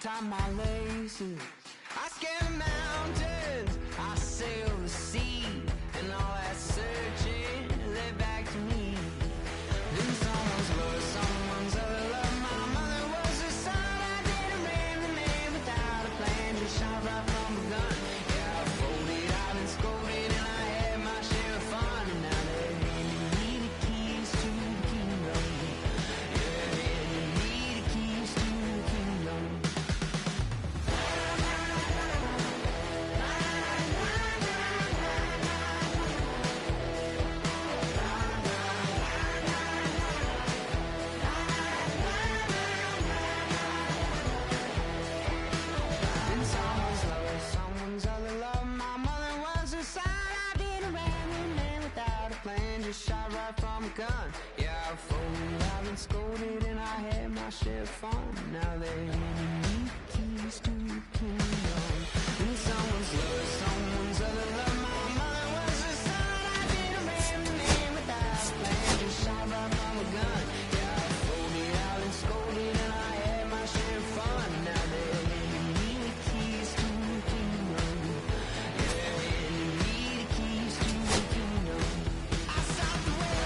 tie my laces. I scale the mountains, I sail the sea, and all that searching led back to me. Then someone's love, someone's other love. My mother was a son, I didn't ran the man without a plan, just shot right from a gun. Yeah, I folded, I've been scolded, and I had my share of fun, and now they're handing me the keys to the kingdom. Yeah, handing me the keys to the kingdom. Someone's other love. My mother was a son. I didn't ran the man without a plan, just shot right from a gun. Yeah, I folded, I've been scolded, and I had my share of fun. Now they're handing me the keys to the kingdom. And someone's love, someone's other love. My mother was a son. I didn't ran the man without a plan, just shot right from a gun. Yeah, I folded, I've been scolded, and I had my share of fun. Now they're handing me the keys to the kingdom. Yeah, handing me the keys to the kingdom. I stopped the world.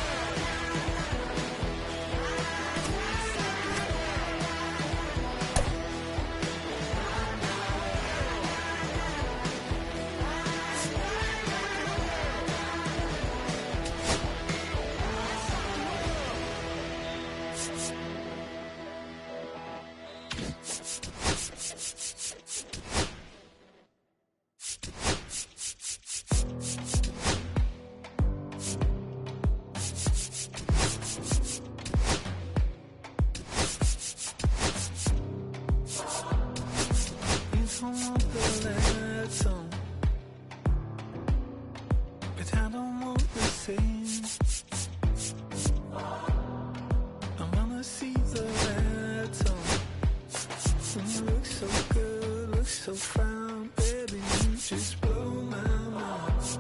It's all the letter, but I don't want the same. I wanna see the letter. You look so good, look so fine, baby. You just blow my mind.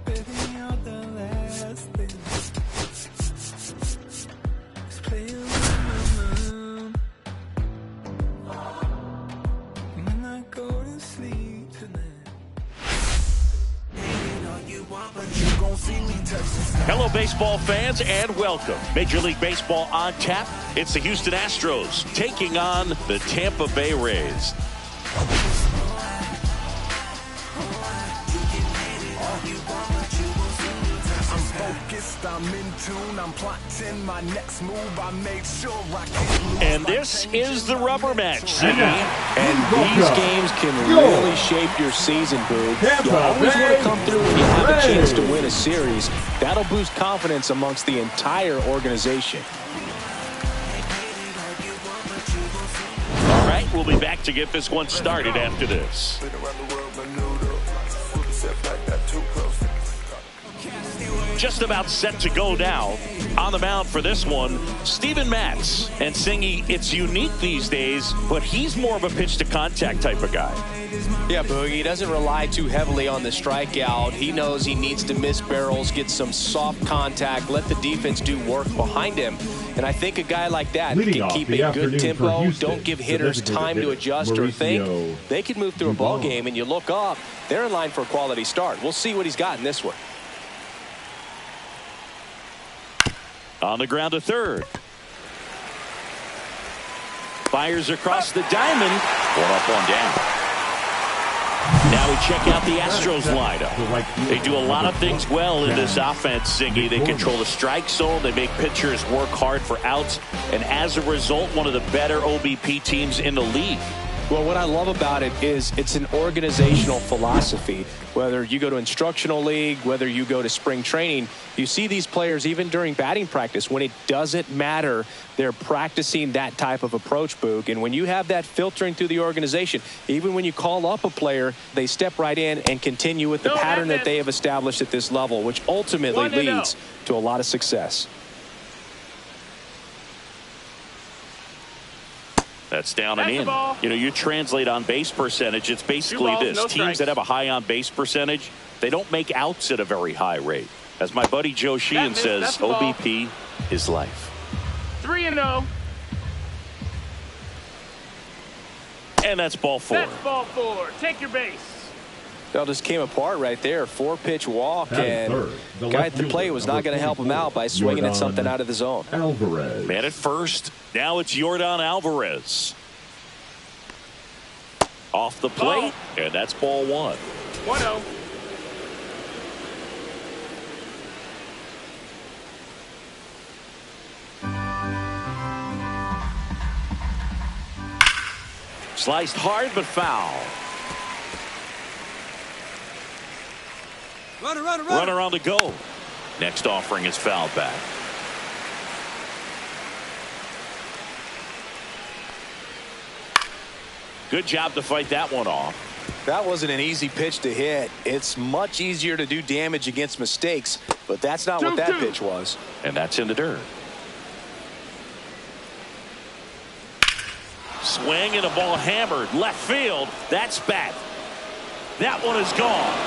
Baby, you're the last thing. It's playing with my mind. When I go to sleep tonight. Hello, baseball fans, and welcome. Major League Baseball on tap. It's the Houston Astros taking on the Tampa Bay Rays. I'm in tune, I'm plotting my next move. I made sure I can't. And this is the rubber match, Ziggy. And these games can really shape your season, Boog. You always want to come through when you have a chance to win a series. That'll boost confidence amongst the entire organization. All right, we'll be back to get this one started after this. Just about set to go now. On the mound for this one, Steven Matz. And Singy, it's unique these days, but he's more of a pitch-to-contact type of guy. Yeah, Boogie, he doesn't rely too heavily on the strikeout. He knows he needs to miss barrels, get some soft contact, let the defense do work behind him. And I think a guy like that can keep a good tempo, don't give hitters time to adjust or think. They can move through a ball game, and you look up, they're in line for a quality start. We'll see what he's got in this one. On the ground to third. Fires across the diamond. One up, one down. Now we check out the Astros lineup. They do a lot of things well in this offense, Ziggy. They control the strike zone. They make pitchers work hard for outs. And as a result, one of the better OBP teams in the league. Well, what I love about it is it's an organizational philosophy. Whether you go to instructional league, whether you go to spring training, you see these players even during batting practice. When it doesn't matter, they're practicing that type of approach, Boog. And when you have that filtering through the organization, even when you call up a player, they step right in and continue with the pattern that they have established at this level, which ultimately leads to a lot of success. That's down and in. You know, you translate on base percentage, it's basically this. Teams that have a high on base percentage, they don't make outs at a very high rate. As my buddy Joe Sheehan says, OBP is life. 3-0. And that's ball 4. That's ball 4. Take your base. That just came apart right there. 4-pitch walk, and the guy at the plate was not going to help him out by swinging at something out of the zone. Alvarez. Man at first. Now it's Yordan Alvarez. Off the plate, and that's ball 1. 1-0. Sliced hard but foul. Runner on the go. Next offering is fouled back. Good job to fight that one off. That wasn't an easy pitch to hit. It's much easier to do damage against mistakes, but that's not what that pitch was. And that's in the dirt. Swing and a ball hammered left field. That's back. That one is gone.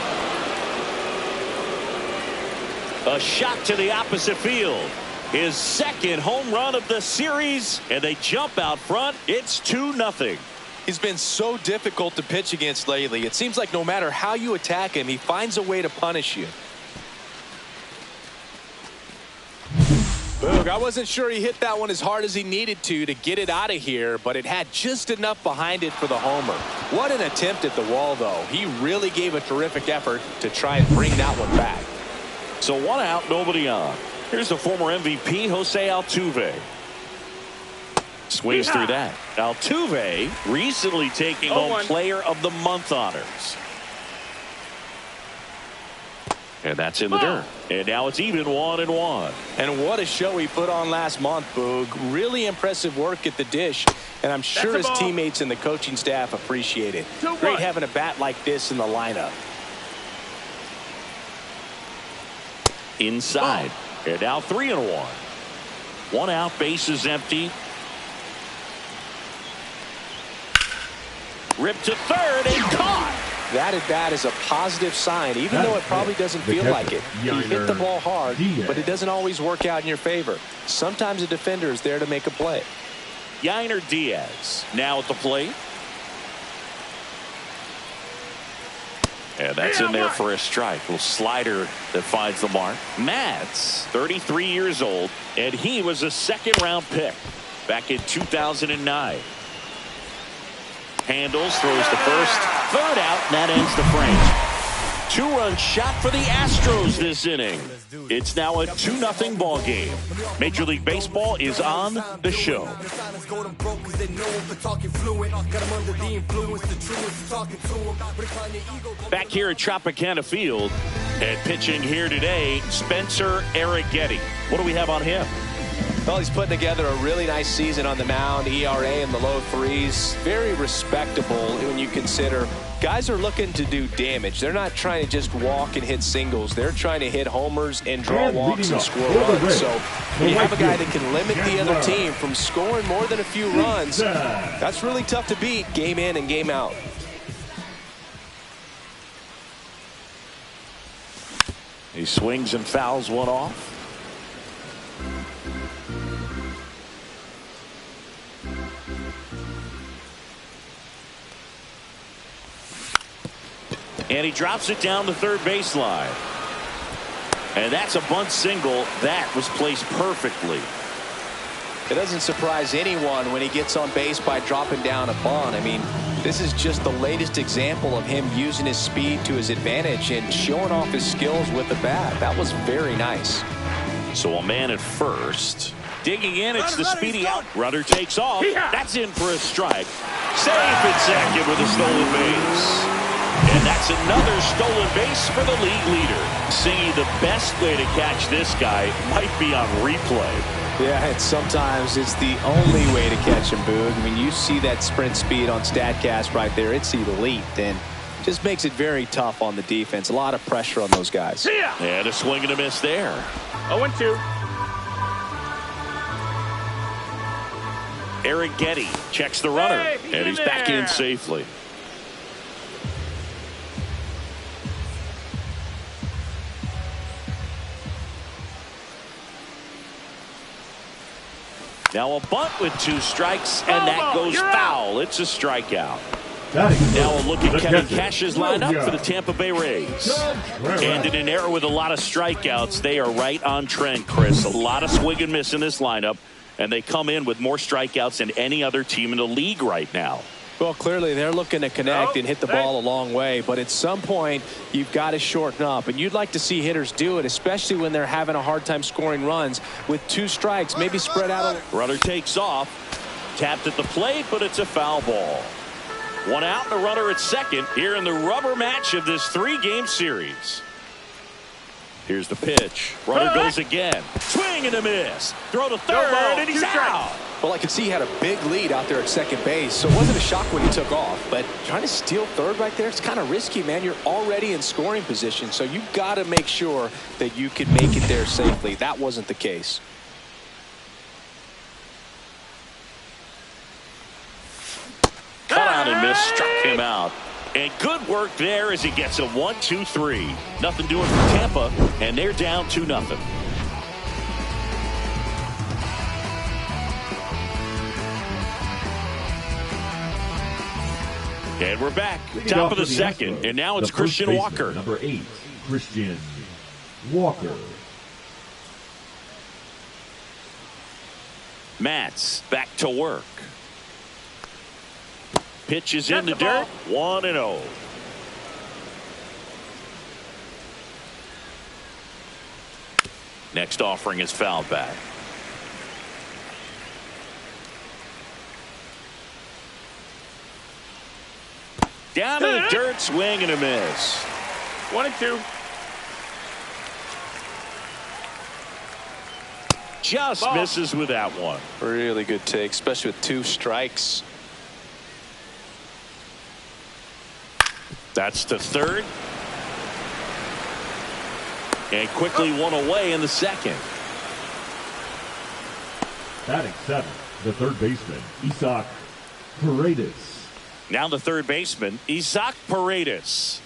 A shot to the opposite field. His second home run of the series, and they jump out front. It's 2-0. He's been so difficult to pitch against lately. It seems like no matter how you attack him, he finds a way to punish you. Boog, I wasn't sure he hit that one as hard as he needed to get it out of here, but it had just enough behind it for the homer. What an attempt at the wall, though. He really gave a terrific effort to try and bring that one back. So 1 out, nobody on. Here's the former MVP, Jose Altuve. Swings through that. Altuve recently taking home Player of the Month honors. And that's in the dirt. And now it's even 1-1. And what a show he put on last month, Boog. Really impressive work at the dish. And I'm sure his teammates and the coaching staff appreciate it. Great having a bat like this in the lineup. Inside. And now 3-1. 1 out, bases empty. Ripped to third and caught. That at bat is a positive sign, even though it probably doesn't feel like it. He hit the ball hard, but it doesn't always work out in your favor. Sometimes a defender is there to make a play. Yainer Diaz now at the plate. And that's in there for a strike. Little slider that finds the mark. Matz, 33 years old, and he was a second-round pick back in 2009. Handles, throws to first, third out, and that ends the frame. 2-run shot for the Astros this inning. It's now a 2-0 ball game. Major League Baseball is on the show. Back here at Tropicana Field, and pitching here today, Spencer Arrighetti. What do we have on him? Well, he's putting together a really nice season on the mound. ERA in the low 3s. Very respectable when you consider guys are looking to do damage. They're not trying to just walk and hit singles. They're trying to hit homers and draw walks and score runs. So when you have a guy that can limit the other team from scoring more than a few runs, that's really tough to beat game in and game out. He swings and fouls one off. And he drops it down the third baseline. And that's a bunt single. That was placed perfectly. It doesn't surprise anyone when he gets on base by dropping down a bunt. I mean, this is just the latest example of him using his speed to his advantage and showing off his skills with the bat. That was very nice. So a man at first. Digging in, it's the speedy out. Runner takes off. That's in for a strike. Safe at second with a stolen base. And that's another stolen base for the league leader. Singy, the best way to catch this guy might be on replay. Yeah, and sometimes it's the only way to catch him, Boog. I mean, you see that sprint speed on StatCast right there. It's elite, and just makes it very tough on the defense. A lot of pressure on those guys. And a swing and a miss there. 0-2. Arrighetti checks the runner, and he's back in safely. Now a bunt with 2 strikes, and that goes foul. It's a strikeout. Now a look at Kevin Cash's lineup for the Tampa Bay Rays. And in an era with a lot of strikeouts, they are right on trend, Chris. A lot of swing and miss in this lineup, and they come in with more strikeouts than any other team in the league right now. Well, clearly they're looking to connect and hit the ball a long way, but at some point you've got to shorten up, and you'd like to see hitters do it, especially when they're having a hard time scoring runs. With 2 strikes, maybe spread out. Runner takes off, tapped at the plate, but it's a foul ball. 1 out and a runner at second here in the rubber match of this 3-game series. Here's the pitch. Runner goes again. Swing and a miss. Throw to third, and he's out. Well, I could see he had a big lead out there at second base, so it wasn't a shock when he took off. But trying to steal third right there, it's kind of risky, man. You're already in scoring position, so you've got to make sure that you can make it there safely. That wasn't the case. Cut out and missed, struck him out. And good work there as he gets a 1-2-3. Nothing doing for Tampa, and they're down 2-0. And we're back. Top of the second, Astros, and now it's Christian baseman, Walker. Number 8, Christian Walker. Mats back to work. Pitch is in the dirt. 1-0. Next offering is fouled back. Down to the dirt, swing and a miss. 1-2. Just misses with that one. Really good take, especially with 2 strikes. That's the third. And quickly 1 away in the second. Batting 7th, the third baseman, Isaac Paredes. Now the third baseman, Isaac Paredes.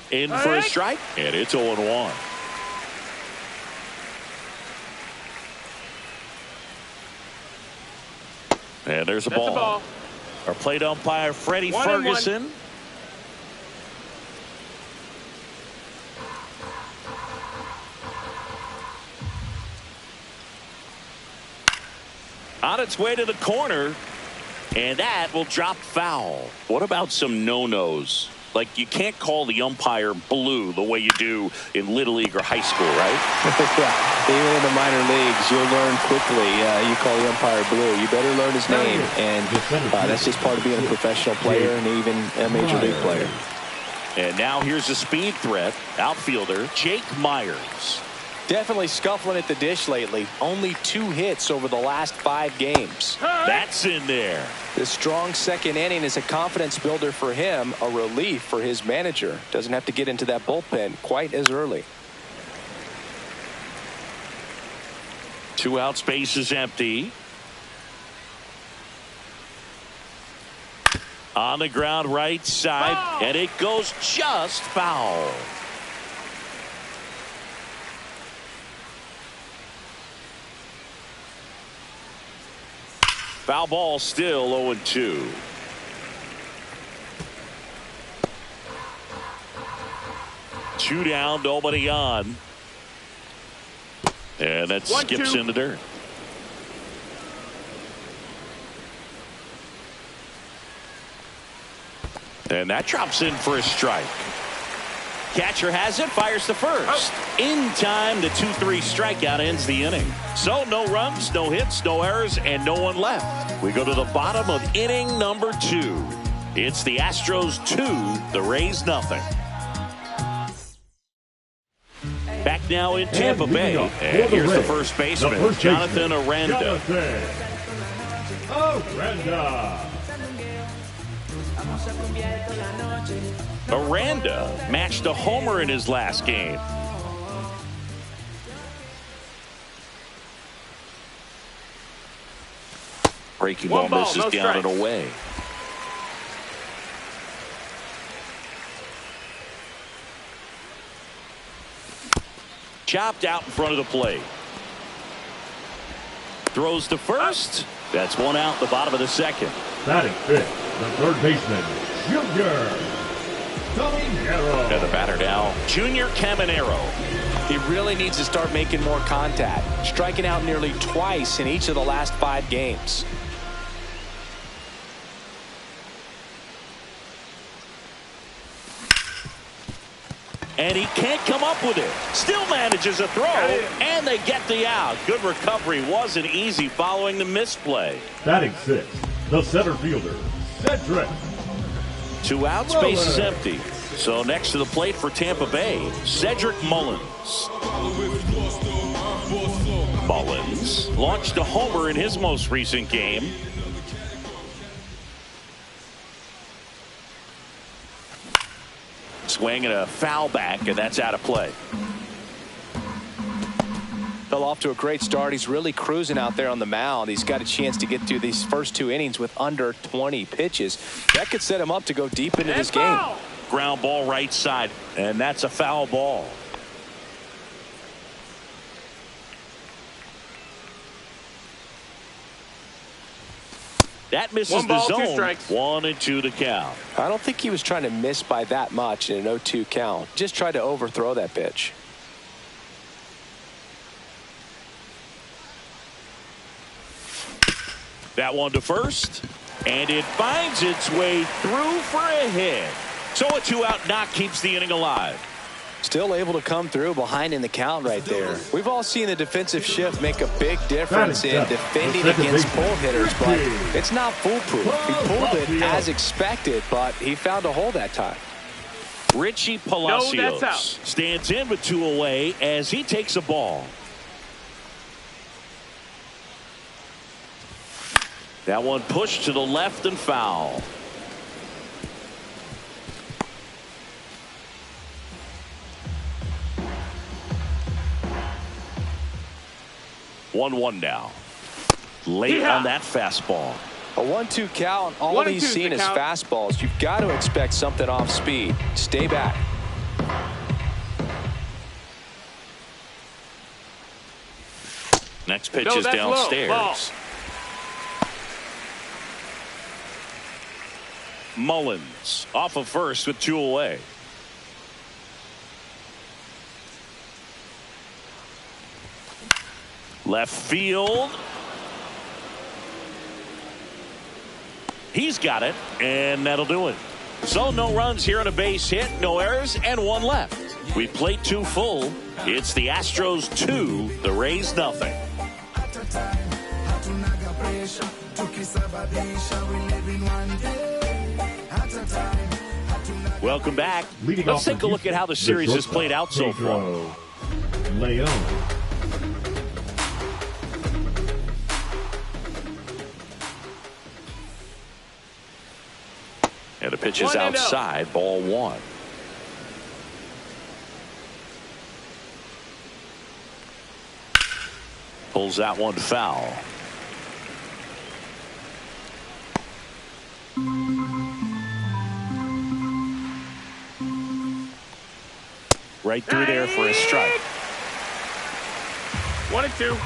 In for a strike, and it's 0-1. And there's a ball. Our plate umpire, Freddie Ferguson. On its way to the corner, and that will drop foul. What about some no-nos? Like, you can't call the umpire blue the way you do in Little League or high school, right? Yeah, even in the minor leagues, you'll learn quickly. You call the umpire blue. You better learn his name, and that's just part of being a professional player and even a major league player. And now here's a speed threat, outfielder Jake Myers. Definitely scuffling at the dish lately. Only 2 hits over the last 5 games. That's in there. This strong second inning is a confidence builder for him, a relief for his manager. Doesn't have to get into that bullpen quite as early. 2 out, space is empty. On the ground right side, and it goes just foul. Foul ball, still 0-2. Two down, nobody on. And that skips in the dirt. And that drops in for a strike. Catcher has it, fires to first. In time, the 2-3 strikeout ends the inning. So no runs, no hits, no errors, and no one left. We go to the bottom of inning number 2. It's the Astros 2, the Rays nothing. Back now in Tampa Bay. And here's the first baseman, Jonathan Aranda. Aranda matched a homer in his last game. Breaking ball misses down and away. Chopped out in front of the plate. Throws to first. That's one out the bottom of the second. Batting fifth, the third baseman, Junior Caminero. And the batter now, Junior Caminero. He really needs to start making more contact, striking out nearly twice in each of the last 5 games. And he can't come up with it. Still manages a throw, and they get the out. Good recovery. Wasn't easy following the misplay. Batting sixth, the center fielder, Cedric. 2 outs, base is empty. So next to the plate for Tampa Bay, Cedric Mullins. Mullins launched a homer in his most recent game. Swing and a foul back, and that's out of play. Fell off to a great start. He's really cruising out there on the mound. He's got a chance to get through these first 2 innings with under 20 pitches. That could set him up to go deep into this game. Ground ball right side, and that's a foul ball. That misses the zone. 2 strikes. 1-2 to count. I don't think he was trying to miss by that much in an 0-2 count. Just tried to overthrow that pitch. That one to first, and it finds its way through for a hit. So a 2-out knock keeps the inning alive. Still able to come through behind in the count right there. We've all seen the defensive shift make a big difference in defending against pull hitters, but it's not foolproof. He pulled it as expected, but he found a hole that time. Richie Palacios stands in with 2 away as he takes a ball. That one pushed to the left and foul. One now. Late on that fastball. A 1-2 count. All he's seen is fastballs. You've got to expect something off speed. Stay back. Next pitch is downstairs. Mullins off of first with 2 away. Left field. He's got it, and that'll do it. So no runs here on a base hit, no errors, and 1 left. We played 2 full. It's the Astros 2, the Rays nothing. Welcome back. Let's take a look at how the series has played out so far. Leon. And the pitch is outside, ball 1. Pulls that one foul. Right through there for a strike. 1-2.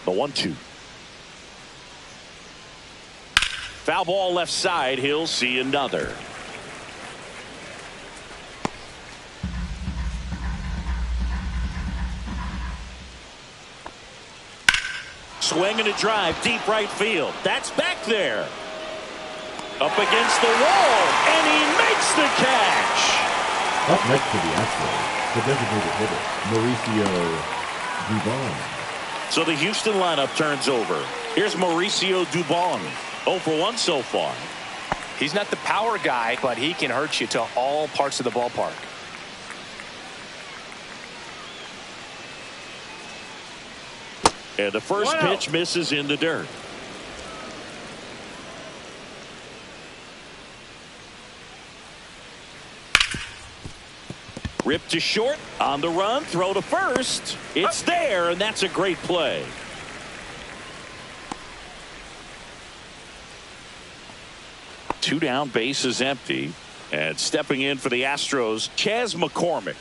The 1-2. Foul ball left side. He'll see another. Swing and a drive deep right field. That's back there. Up against the wall, and he makes the catch. Up next to the Astros, the designated hitter, Mauricio Dubon. So the Houston lineup turns over. Here's Mauricio Dubon. 0 for 1 so far. He's not the power guy, but he can hurt you to all parts of the ballpark. And the first pitch misses in the dirt. Ripped to short, on the run, throw to first. It's there, and that's a great play. 2 down, bases empty. And stepping in for the Astros, Chas McCormick.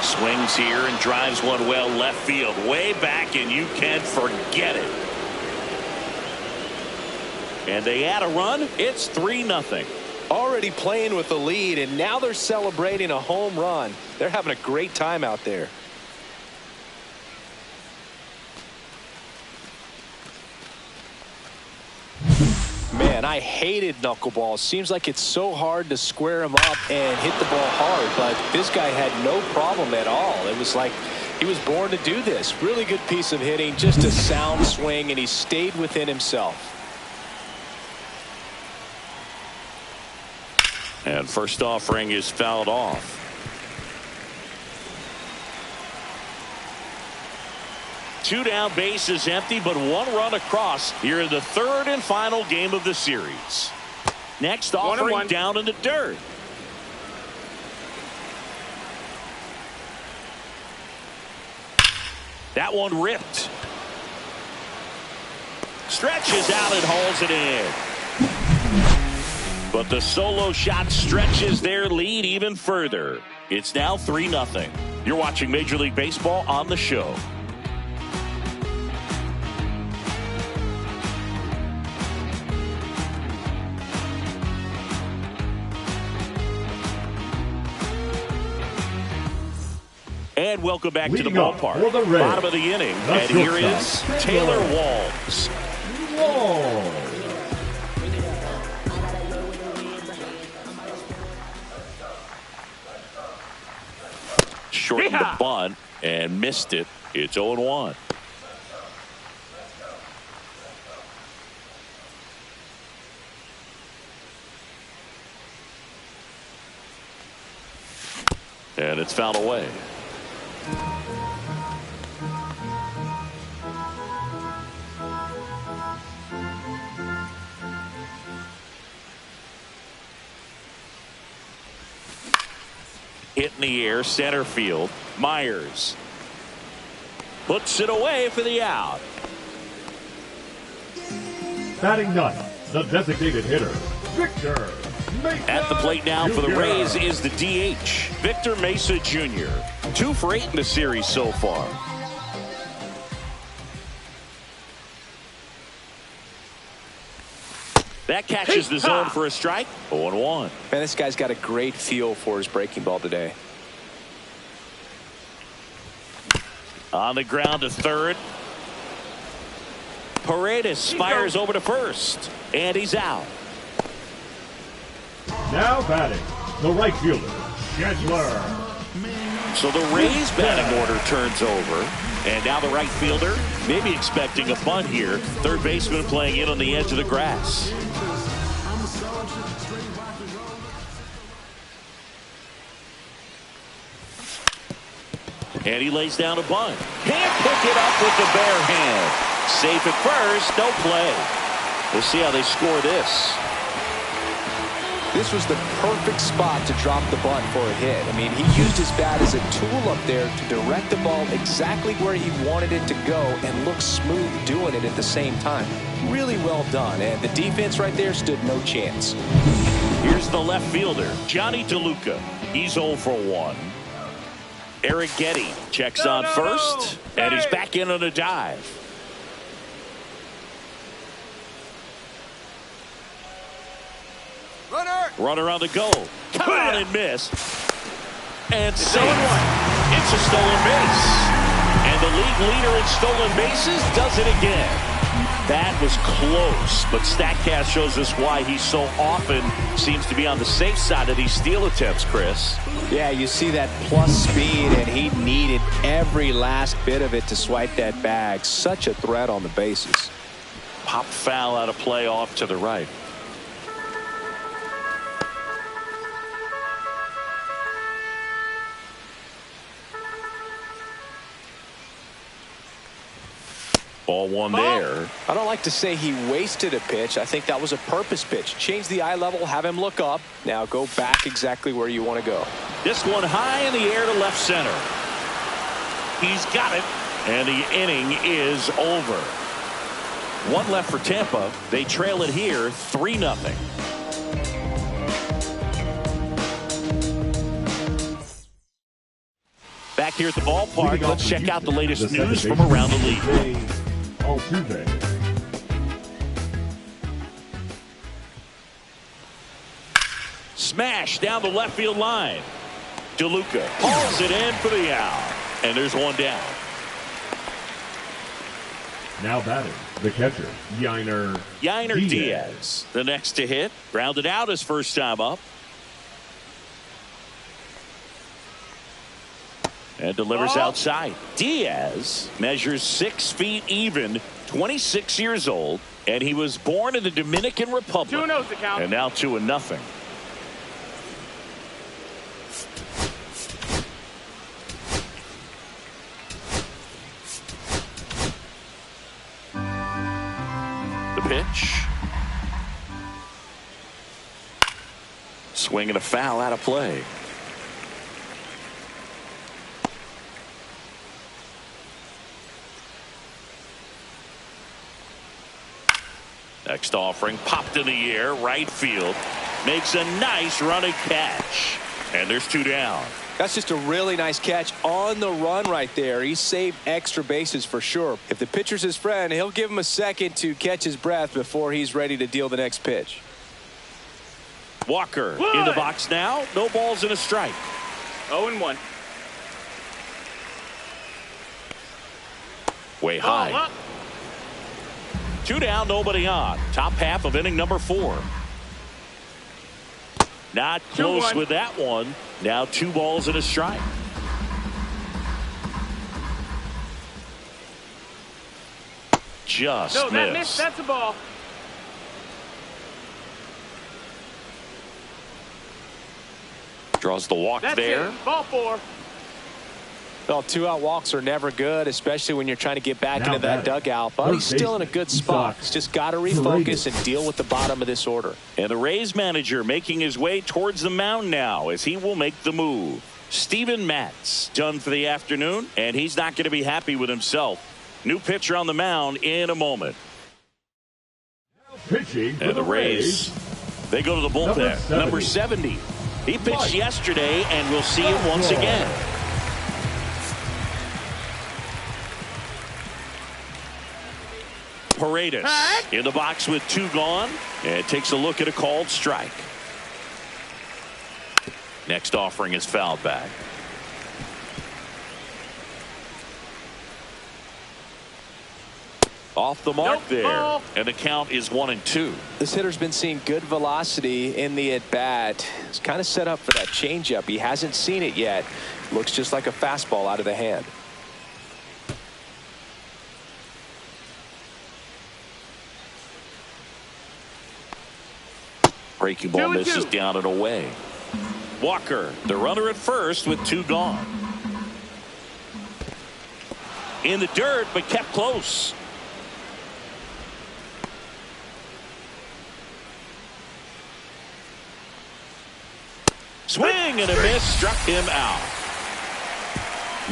Swings here and drives one well left field. Way back, and you can't forget it. And they add a run. It's 3-0. Already playing with the lead, and now they're celebrating a home run. They're having a great time out there. Man, I hated knuckleballs. Seems like it's so hard to square him up and hit the ball hard, but this guy had no problem at all. It was like he was born to do this. Really good piece of hitting, just a sound swing, and he stayed within himself. And first offering is fouled off. Two down, bases empty, but 1 run across here in the 3rd and final game of the series. Next offering down in the dirt. That one ripped. Stretches out and hauls it in. But the solo shot stretches their lead even further. It's now 3-0. You're watching Major League Baseball on the show. And welcome back to the ballpark. Bottom of the inning. And here is Taylor Walls. Shortened the bunt and missed it. It's 0-1. And it's fouled away. Hit in the air, center field. Myers puts it away for the out. Batting ninth, the designated hitter, Victor Mesa. At the plate now for the Rays is the DH, Victor Mesa Jr. 2 for 8 in the series so far. That catches the zone for a strike. 0-1. Man, this guy's got a great feel for his breaking ball today. On the ground to third. Paredes fires over to first. And he's out. Now batting, the right fielder, Schedler. So the Rays batting order turns over. And now the right fielder, maybe expecting a bunt here. Third baseman playing in on the edge of the grass. And he lays down a bunt. Can't pick it up with the bare hand. Safe at first, no play. We'll see how they score this. This was the perfect spot to drop the bunt for a hit. I mean, he used his bat as a tool up there to direct the ball exactly where he wanted it to go and look smooth doing it at the same time. Really well done, and the defense right there stood no chance. Here's the left fielder, Johnny DeLuca. He's 0 for 1. Eric Getty checks on first, and he's back in on a dive. Runner on the go. Come on and miss. And safe. It's a stolen base. And the league leader in stolen bases does it again. That was close, but StatCast shows us why he so often seems to be on the safe side of these steal attempts, Chris. Yeah, you see that plus speed, and he needed every last bit of it to swipe that bag. Such a threat on the bases. Pop foul out of play off to the right. Ball one there. I don't like to say he wasted a pitch. I think that was a purpose pitch. Change the eye level, have him look up. Now go back exactly where you want to go. This one high in the air to left center. He's got it, and the inning is over. One left for Tampa. They trail it here 3-0. Back here at the ballpark, let's check out the latest news from around the league. Altuve. Smash down the left field line. DeLuca hauls it in for the out. And there's one down. Now batting, the catcher, Yainer Diaz. The next to hit. Grounded out his first time up. And delivers outside. Diaz measures 6 feet even, 26 years old, and he was born in the Dominican Republic. 2-0 to count. And now 2-0. The pitch. Swing and a foul out of play. Next offering popped in the air, right field. Makes a nice running catch. And there's 2 down. That's just a really nice catch on the run right there. He saved extra bases for sure. If the pitcher's his friend, he'll give him a second to catch his breath before he's ready to deal the next pitch. Walker in the box now. No balls and a strike. 0-1. Way high. 2 down, nobody on. Top half of inning number 4. Not close with that one. Now 2 balls and a strike. Just no, that missed. missed. That's a ball. Draws the walk there. It. Ball 4. Well, 2-out walks are never good, especially when you're trying to get back into that dugout. But he's still in a good spot. He's just got to refocus and deal with the bottom of this order. And the Rays manager making his way towards the mound now as he will make the move. Steven Matz done for the afternoon, and he's not going to be happy with himself. New pitcher on the mound in a moment. And the Rays, they go to the bullpen. Number 70. He pitched yesterday, and we'll see him once again. Paredes in the box with 2 gone, and takes a look at a called strike. Next offering is fouled back. Off the mark there, and the count is 1-2. This hitter's been seeing good velocity in the at-bat. He's kind of set up for that changeup. He hasn't seen it yet. Looks just like a fastball out of the hand. Breaking ball misses down and away. Walker, the runner at first with 2 gone. In the dirt, but kept close. Swing and a miss, struck him out.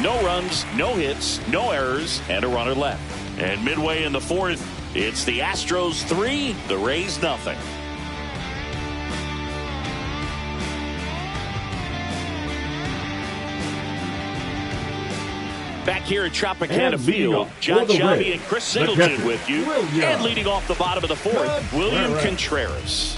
No runs, no hits, no errors, and a runner left. And midway in the 4th, it's the Astros 3, the Rays nothing. Back here at Tropicana Field, John Shelby and Chris Singleton with you. And leading off the bottom of the 4th, William Contreras.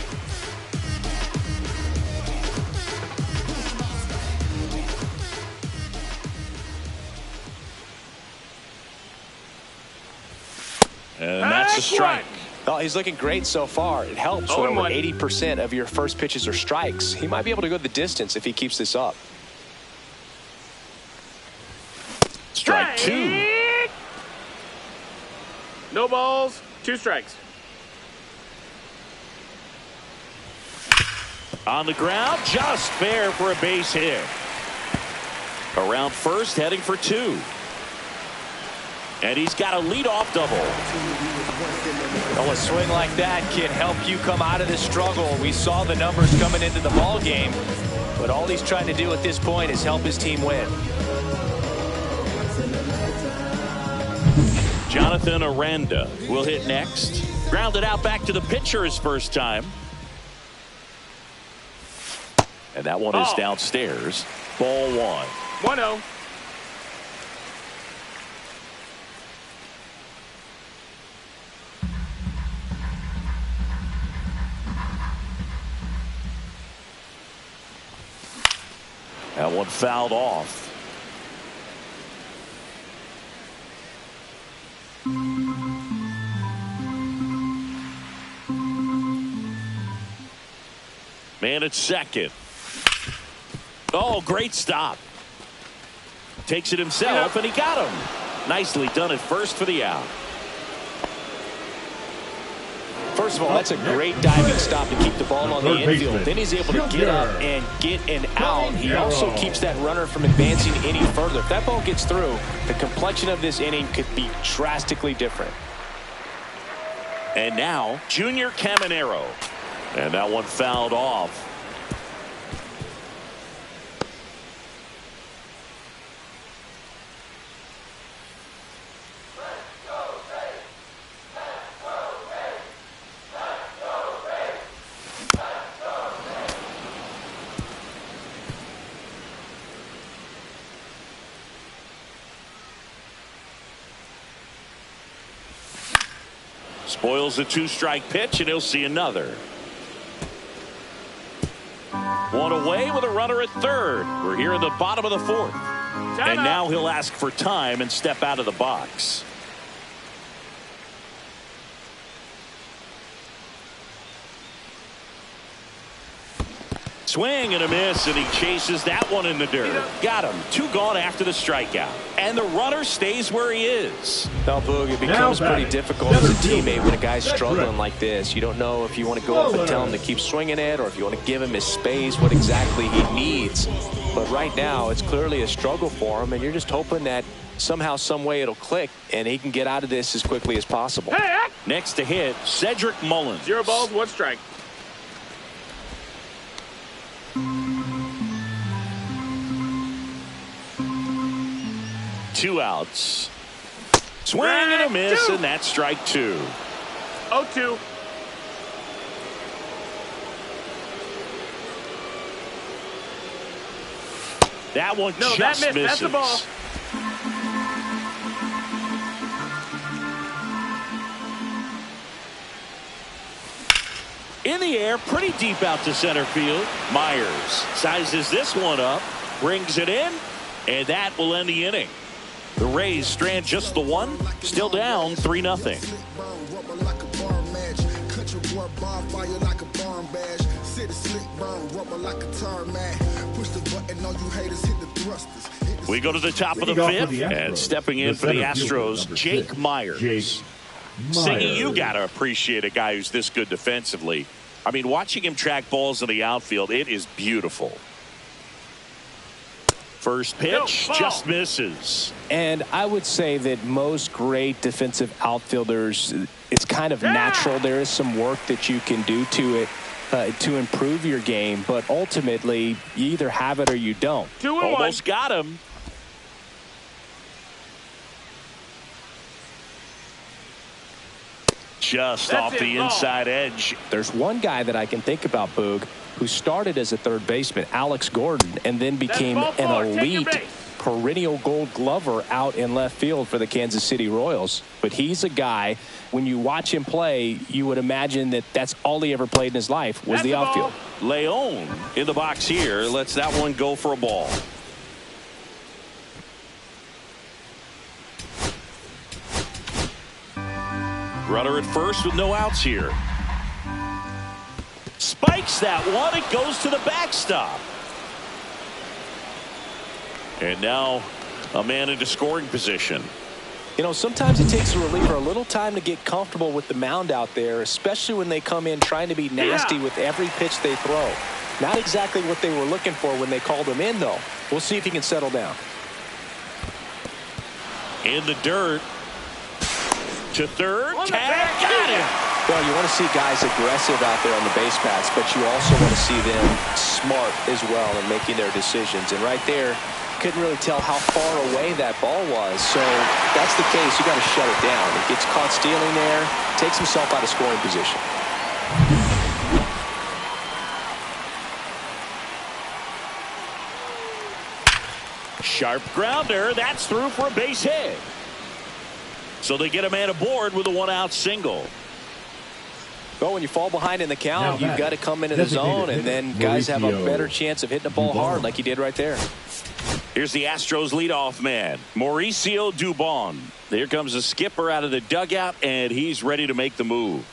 And that's a strike. Well, he's looking great so far. It helps when over 80% of your first pitches are strikes. He might be able to go the distance if he keeps this up. Strike 2. No balls, 2 strikes. On the ground, just fair for a base hit. Around first, heading for 2. And he's got a leadoff double. Well, a swing like that can help you come out of this struggle. We saw the numbers coming into the ball game, but all he's trying to do at this point is help his team win. Jonathan Aranda will hit next. Grounded out back to the pitcher his first time. And that one is downstairs. Ball 1. 1-0. That one fouled off. Man at second. Oh, great stop. Takes it himself, and he got him. Nicely done at first for the out. First of all, that's a great diving stop to keep the ball on the infield. Then he's able to get up and get an out. He also keeps that runner from advancing any further. If that ball gets through, the complexion of this inning could be drastically different. And now, Junior Caminero. And that one fouled off. Spoils a 2-strike pitch, and he'll see another. One away with a runner at third. We're here in the bottom of the 4th. And now he'll ask for time and step out of the box. Swing and a miss, and he chases that one in the dirt. Got him. 2 gone after the strikeout. And the runner stays where he is. Now, Boog, it becomes pretty difficult as a teammate when a guy's struggling like this. You don't know if you want to go up and tell him to keep swinging it, or if you want to give him his space, what exactly he needs. But right now, it's clearly a struggle for him, and you're just hoping that somehow, some way it'll click, and he can get out of this as quickly as possible. Next to hit, Cedric Mullins. 0 balls, 1 strike. Two outs. Swing and a miss, and that's strike 2. 0-2. That one No, just that missed. misses. That's the ball. In the air, pretty deep out to center field. Myers sizes this one up, brings it in, and that will end the inning. The Rays strand just the one, still down 3-0. We go to the top of the 5th, and stepping in for the Astros, Jake Myers. Siggy, you got to appreciate a guy who's this good defensively. I mean, watching him track balls in the outfield, it is beautiful. First pitch just misses. And I would say that most great defensive outfielders, it's kind of natural. There is some work that you can do to it to improve your game, but ultimately you either have it or you don't. 2-1. Almost got him. Just off the inside edge. There's one guy that I can think about, Boog, who started as a third baseman, Alex Gordon, and then became an elite perennial Gold Glover out in left field for the Kansas City Royals. But he's a guy, when you watch him play, you would imagine that that's all he ever played in his life was the outfield. Leon in the box here lets that one go for a ball. Runner at first with no outs here. Spikes that one. It goes to the backstop. And now a man into scoring position. You know, sometimes it takes a reliever a little time to get comfortable with the mound out there, especially when they come in trying to be nasty with every pitch they throw. Not exactly what they were looking for when they called him in, though. We'll see if he can settle down. In the dirt. To third. Tag. Got him. Well, you want to see guys aggressive out there on the base paths, but you also want to see them smart as well in making their decisions. And right there, couldn't really tell how far away that ball was. So if that's the case, you got to shut it down. He gets caught stealing there, takes himself out of scoring position. Sharp grounder. That's through for a base hit. So they get a man aboard with a one-out single. Well, when you fall behind in the count, you've got to come into the zone, and then guys have a better chance of hitting the ball hard like he did right there. Here's the Astros leadoff man, Mauricio Dubon. Here comes the skipper out of the dugout, and he's ready to make the move.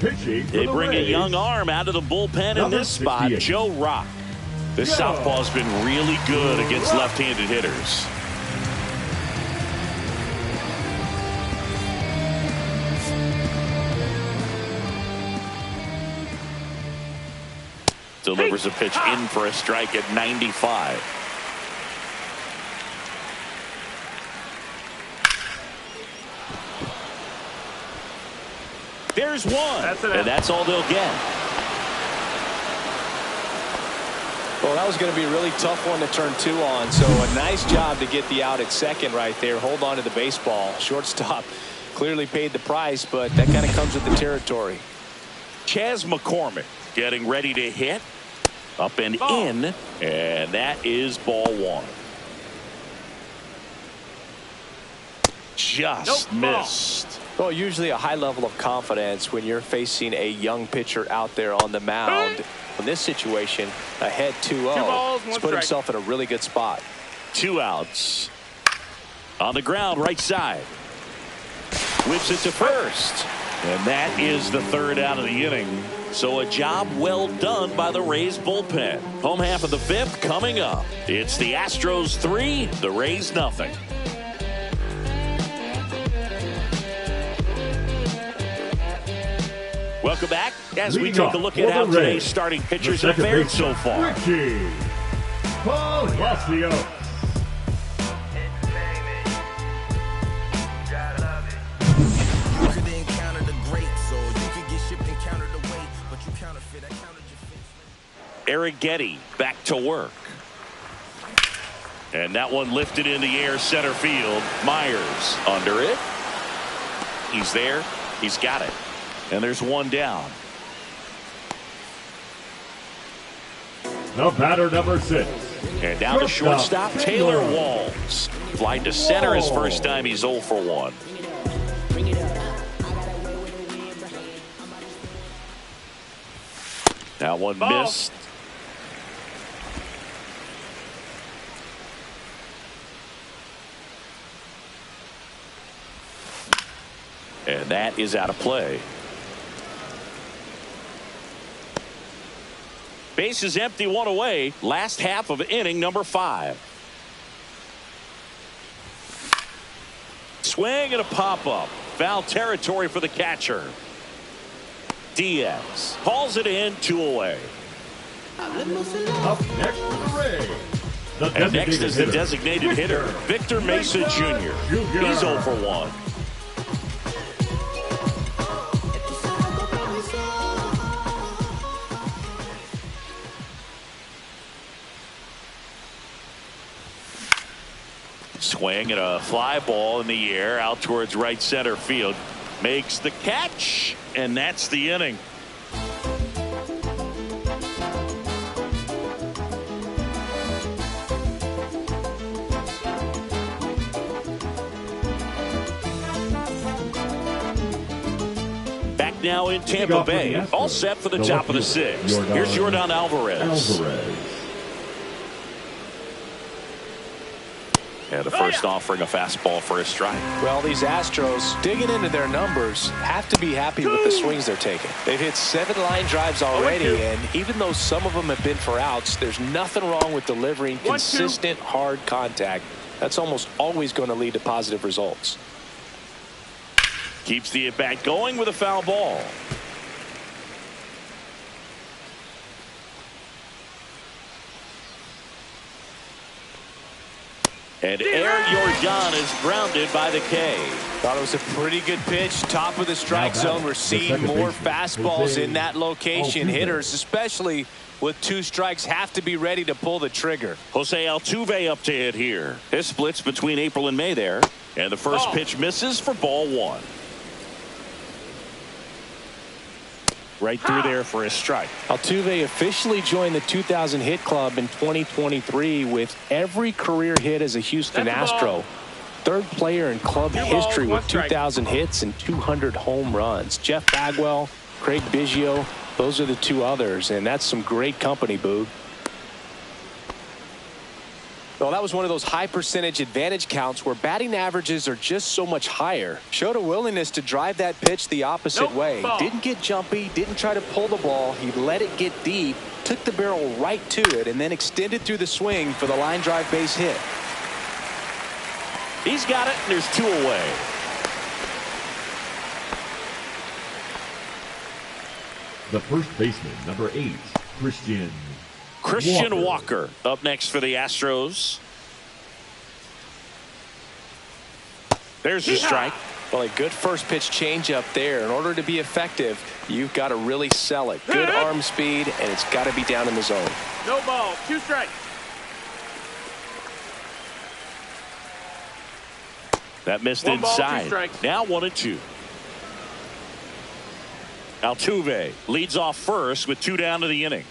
They bring a young arm out of the bullpen in this spot, Joe Rock. This southpaw's been really good against left-handed hitters. Delivers a pitch in for a strike at 95. There's one, and that's all they'll get. Well, that was going to be a really tough one to turn two on, so a nice job to get the out at second right there. Hold on to the baseball. Shortstop clearly paid the price, but that kind of comes with the territory. Chas McCormick getting ready to hit. Up and in, and that is ball one. Just missed. Well, usually a high level of confidence when you're facing a young pitcher out there on the mound. In this situation, ahead 2-0. He's put himself in a really good spot. 2 outs. On the ground, right side. Whips it to first. And that is the 3rd out of the inning. So a job well done by the Rays bullpen. Home half of the 5th coming up. It's the Astros 3, the Rays nothing. Welcome back as we take a look at how today's starting pitchers have fared so far. Eric Getty back to work. And that one lifted in the air center field. Myers under it. He's there. He's got it. And there's one down. The batter, number 6. And down to shortstop, Taylor Walls. Flied to center his first time. He's 0 for 1. That one missed. And that is out of play. Base is empty, 1 away. Last half of inning number 5. Swing and a pop-up. Foul territory for the catcher. Diaz hauls it in, 2 away. Up next for the Rays. And next is the designated hitter, Victor Mesa Jr. He's 0 for 1. Swing and a fly ball in the air out towards right center field. Makes the catch, and that's the inning. Back now in Tampa Bay, all set for the top of the 6th. Here's Jordan Alvarez. And the first offering a fastball for a strike. Well, these Astros, digging into their numbers, have to be happy with the swings they're taking. They've hit 7 line drives already, and even though some of them have been for outs, there's nothing wrong with delivering consistent, hard contact. That's almost always going to lead to positive results. Keeps the at-bat going with a foul ball. And Air Jordan is grounded by the K. Thought it was a pretty good pitch. Top of the strike zone. We're seeing more fastballs in that location. Hitters, especially with 2 strikes, have to be ready to pull the trigger. Jose Altuve up to hit here. His splits between April and May there. And the first pitch misses for ball 1. Right through there for a strike. Altuve officially joined the 2000 hit club in 2023 with every career hit as a Houston Astro. 3rd player in club history with 2,000 hits and 200 home runs. Jeff Bagwell, Craig Biggio, those are the 2 others, and that's some great company, Boog. Well, that was one of those high percentage advantage counts where batting averages are just so much higher. Showed a willingness to drive that pitch the opposite way. Didn't get jumpy, didn't try to pull the ball. He let it get deep, took the barrel right to it, and then extended through the swing for the line drive base hit. He's got it, and there's 2 away. The first baseman, number 8, Christian Walker up next for the Astros. There's a strike. Well, a good first pitch changeup there. In order to be effective, you've got to really sell it. Good arm speed, and it's got to be down in the zone. No ball. 2 strikes. That missed 1 ball, 2 inside. strikes. Now 1-2. Altuve leads off first with 2 down to the inning.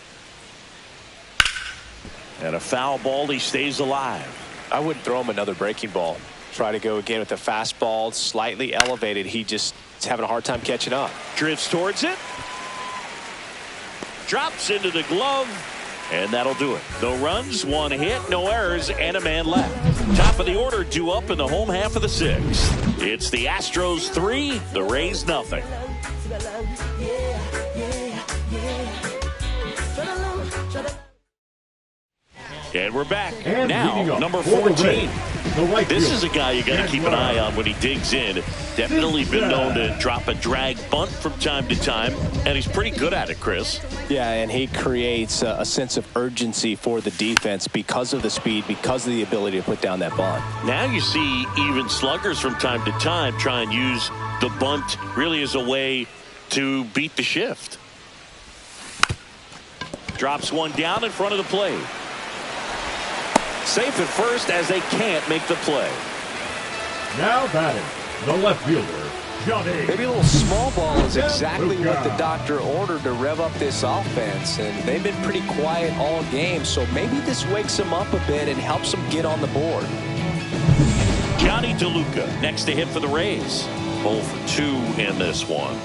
And a foul ball. He stays alive. I wouldn't throw him another breaking ball. Try to go again with the fastball, slightly elevated. He just is having a hard time catching up. Drifts towards it. Drops into the glove. And that'll do it. No runs, 1 hit, no errors, and a man left. Top of the order due up in the home half of the 6th. It's the Astros 3, the Rays nothing. And we're back. And now, number 14. This is a guy you got to keep an eye on when he digs in. Definitely been known to drop a drag bunt from time to time, and he's pretty good at it, Chris. Yeah, and he creates a sense of urgency for the defense because of the speed, because of the ability to put down that bunt. Now you see even sluggers from time to time try and use the bunt really as a way to beat the shift. Drops 1 down in front of the plate. Safe at first as they can't make the play. Now batting, the left fielder, Johnny. Maybe a little small ball is exactly what the doctor ordered to rev up this offense, and they've been pretty quiet all game, so maybe this wakes them up a bit and helps them get on the board. Johnny DeLuca next to hit for the Rays. 0 for 2 in this one.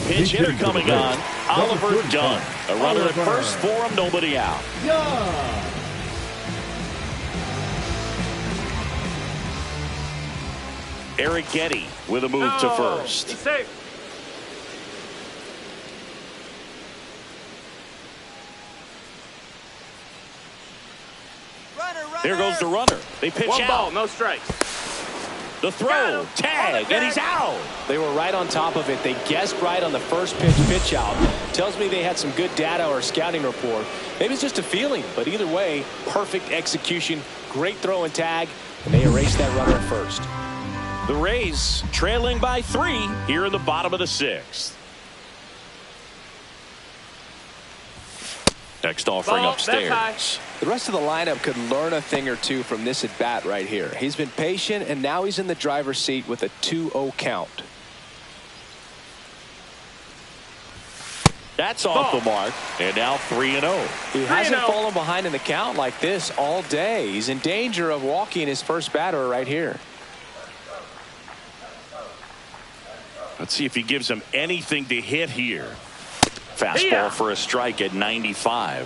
Pitch hitter coming on. Oliver Dunn. A runner at first for him, nobody out. Yeah. Eric Getty with a move to first. He's safe. Here goes the runner. They pitch 1 out. ball, no strikes. The throw, tag, and he's out. They were right on top of it. They guessed right on the first pitch out. Tells me they had some good data or scouting report. Maybe it's just a feeling, but either way, perfect execution, great throw and tag, and they erased that runner at first. The Rays trailing by 3 here in the bottom of the 6th. Next offering upstairs. The rest of the lineup could learn a thing or two from this at bat right here. He's been patient, and now he's in the driver's seat with a 2-0 count. That's off the mark, and now 3-0. He hasn't fallen behind in the count like this all day. He's in danger of walking his first batter right here. Let's see if he gives him anything to hit here. Fastball for a strike at 95.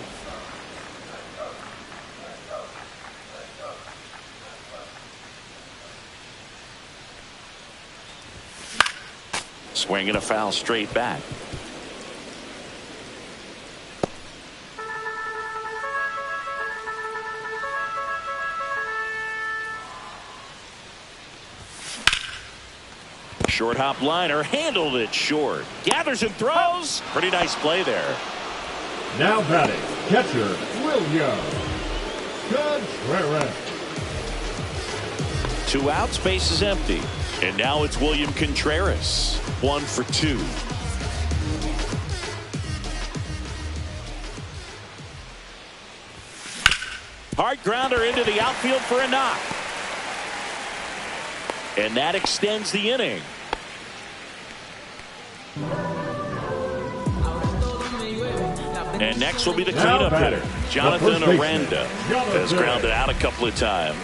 Swinging a foul straight back. Short hop liner handled it short. Gathers and throws. Pretty nice play there. Now batting, catcher, William Contreras. 2 outs, base is empty. And now it's William Contreras. 1 for 2. Hard grounder into the outfield for a knock. And that extends the inning. And next will be the cleanup hitter. Jonathan Aranda has grounded out a couple of times.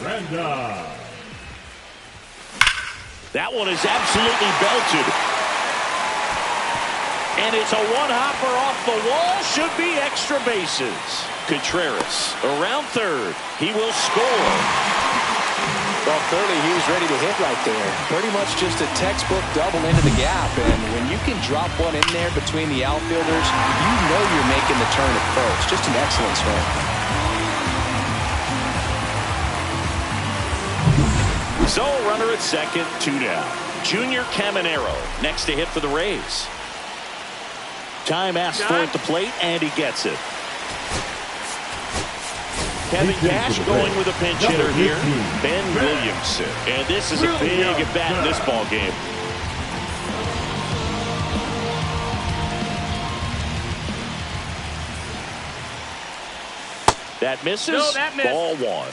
Aranda. That one is absolutely belted. And it's a one-hopper off the wall. Should be extra bases. Contreras around third. He will score. Well, clearly he was ready to hit right there. Pretty much just a textbook double into the gap. And when you can drop one in there between the outfielders, you know you're making the turn at first. Just an excellent swing. So, runner at second, 2 down. Junior Caminero next to hit for the Rays. Time asked for at the plate, and he gets it. Kevin Cash going with a pinch hitter here. Ben Williamson. And this is a big at bat in this ball game. That misses. No, that missed. Ball 1.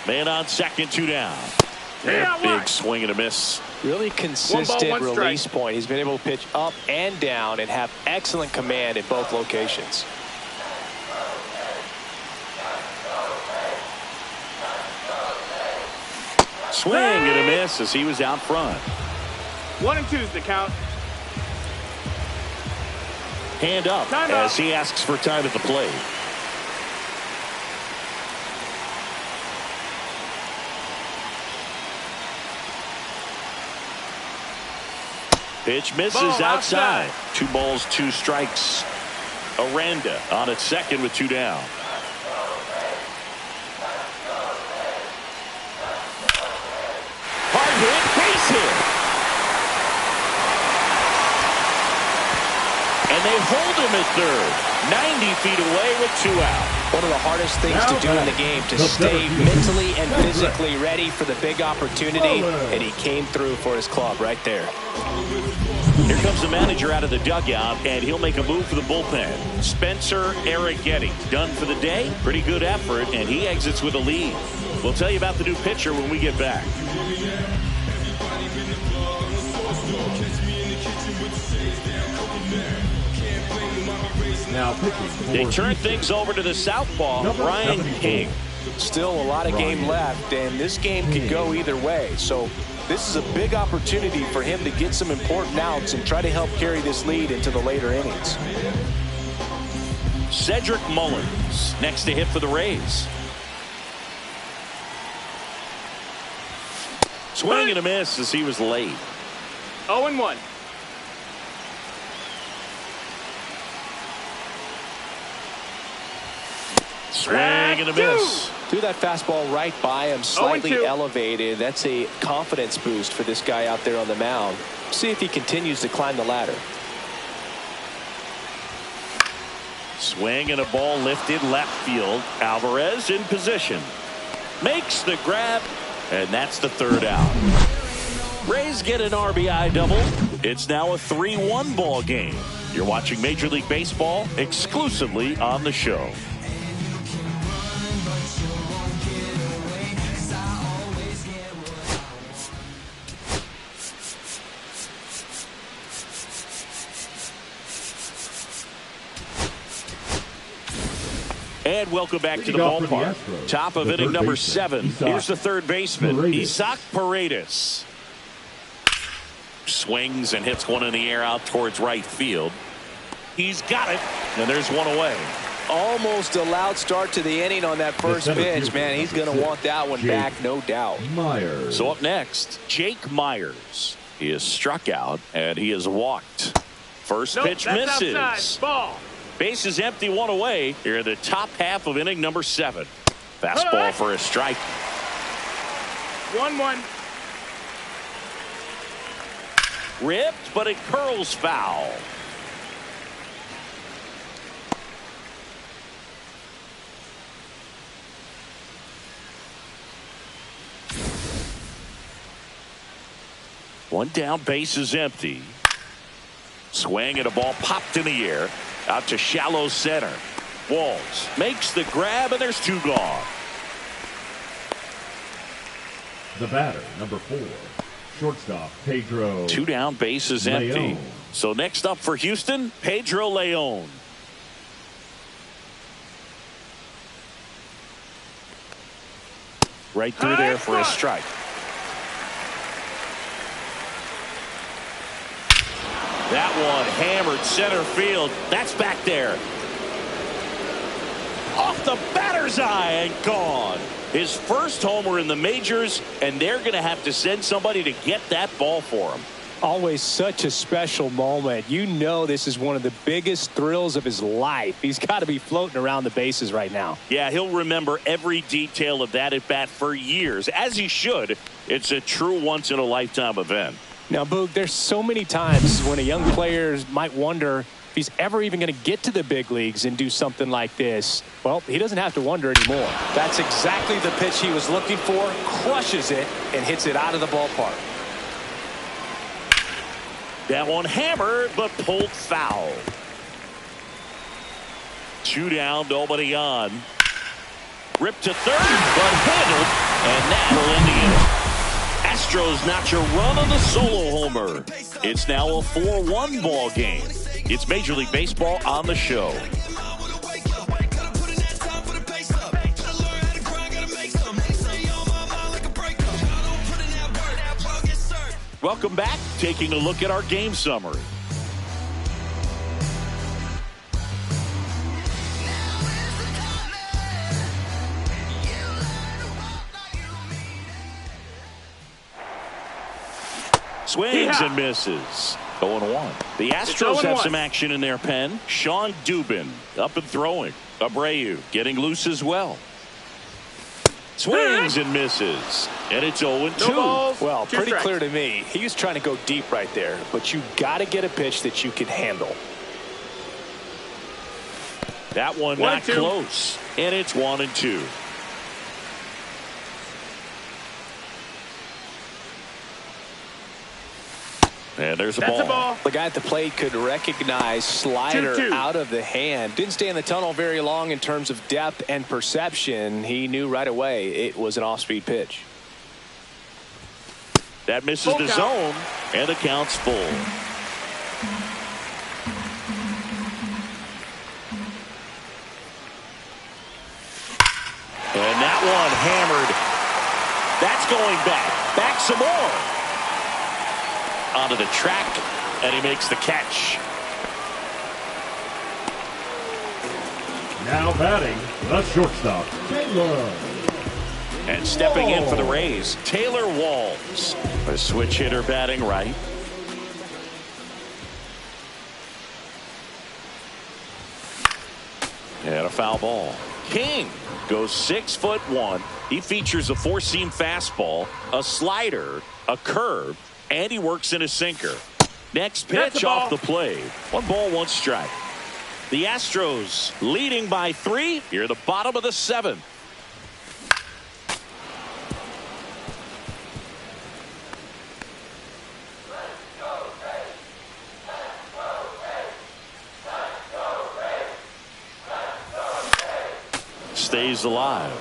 Man on second, 2 down. And big swing and a miss. Really consistent release point. He's been able to pitch up and down and have excellent command at both locations. Swing and a miss as he was out front. 1 and 2 is the count. Hand up as he asks for time at the plate. Pitch misses outside. 2 balls, 2 strikes. Aranda on at second with 2 down. Hard hit, base hit. And they hold him at third. 90 feet away with 2 out. One of the hardest things to do in the game, to stay mentally and physically ready for the big opportunity, and he came through for his club right there. Here comes the manager out of the dugout, and he'll make a move for the bullpen. Spencer Arrighetti done for the day. Pretty good effort, and he exits with a lead. We'll tell you about the new pitcher when we get back. Now pitching. They turn things over to the southpaw, Brian King. Still a lot of game left, and this game could go either way. So this is a big opportunity for him to get some important outs and try to help carry this lead into the later innings. Cedric Mullins next to hit for the Rays. Swing and a miss as he was late. 0-1. Swing and a miss. Threw that fastball right by him, slightly elevated. That's a confidence boost for this guy out there on the mound. See if he continues to climb the ladder. Swing and a ball lifted left field. Alvarez in position. Makes the grab, and that's the 3rd out. Rays get an RBI double. It's now a 3-1 ball game. You're watching Major League Baseball exclusively on the show. And welcome back to the ballpark. Top of inning number 7. Here's the third baseman, Isaac Paredes. Swings and hits one in the air out towards right field. He's got it, and there's one away. Almost a loud start to the inning on that first pitch, man. He's going to want that one back, no doubt. Myers. So up next, Jake Myers. He is struck out, and he is walked. First pitch misses. Outside. Ball. Base is empty, 1 away. Here in the top half of inning number 7. Fastball for a strike. 1-1. Ripped, but it curls foul. One down, base is empty. Swing and a ball popped in the air. Out to shallow center. Walls makes the grab, and there's 2 gone. The batter, number 4, shortstop Pedro. 2 down, base is empty. So next up for Houston, Pedro Leon. Right through there for a strike. That one hammered center field. That's back there. Off the batter's eye and gone. His first homer in the majors, and they're going to have to send somebody to get that ball for him. Always such a special moment. You know this is one of the biggest thrills of his life. He's got to be floating around the bases right now. Yeah, he'll remember every detail of that at bat for years, as he should. It's a true once-in-a-lifetime event. Now, Boog, there's so many times when a young player might wonder if he's ever even going to get to the big leagues and do something like this. Well, he doesn't have to wonder anymore. That's exactly the pitch he was looking for. Crushes it and hits it out of the ballpark. That one hammered, but pulled foul. 2 down, nobody on. Ripped to third, but handled, and that'll end the inning. Astros notch a run on the solo homer. It's now a 4-1 ball game. It's Major League Baseball on the show. Welcome back. Taking a look at our game summary. Swings and misses. 0-1. The Astros have some action in their pen. Sean Dubin up and throwing. Abreu getting loose as well. Swings and misses. And it's 0-2. Well, pretty clear to me. He was trying to go deep right there. But you got to get a pitch that you can handle. That one not close. And it's 1-2. And there's a ball. The guy at the plate could recognize slider 2-2. out of the hand. Didn't stay in the tunnel very long in terms of depth and perception. He knew right away it was an off-speed pitch. That misses the zone, and the count's full. And that one hammered. That's going back. Back some more. Onto the track, and he makes the catch. Now batting, the shortstop, Taylor. And stepping in for the Rays, Taylor Walls. A switch hitter batting right. And a foul ball. King goes 6'1". He features a 4-seam fastball, a slider, a curve, and he works in a sinker. Next pitch off the plate. 1 ball, 1 strike. The Astros leading by 3 here at the bottom of the 7th. Stays alive.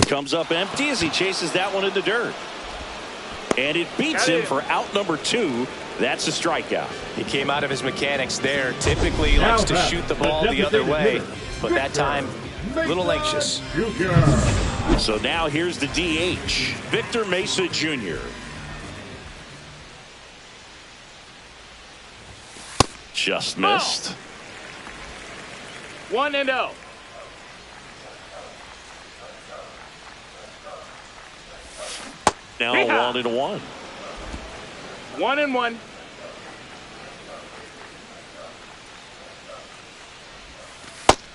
Comes up empty as he chases that one in the dirt. And it beats him for out number 2. That's a strikeout. He came out of his mechanics there. Typically he likes to shoot the ball the other way, but that time a little anxious. So now here's the DH, Victor Mesa Jr. Just missed. 1-0. Now Yeehaw. 1-1. 1-1.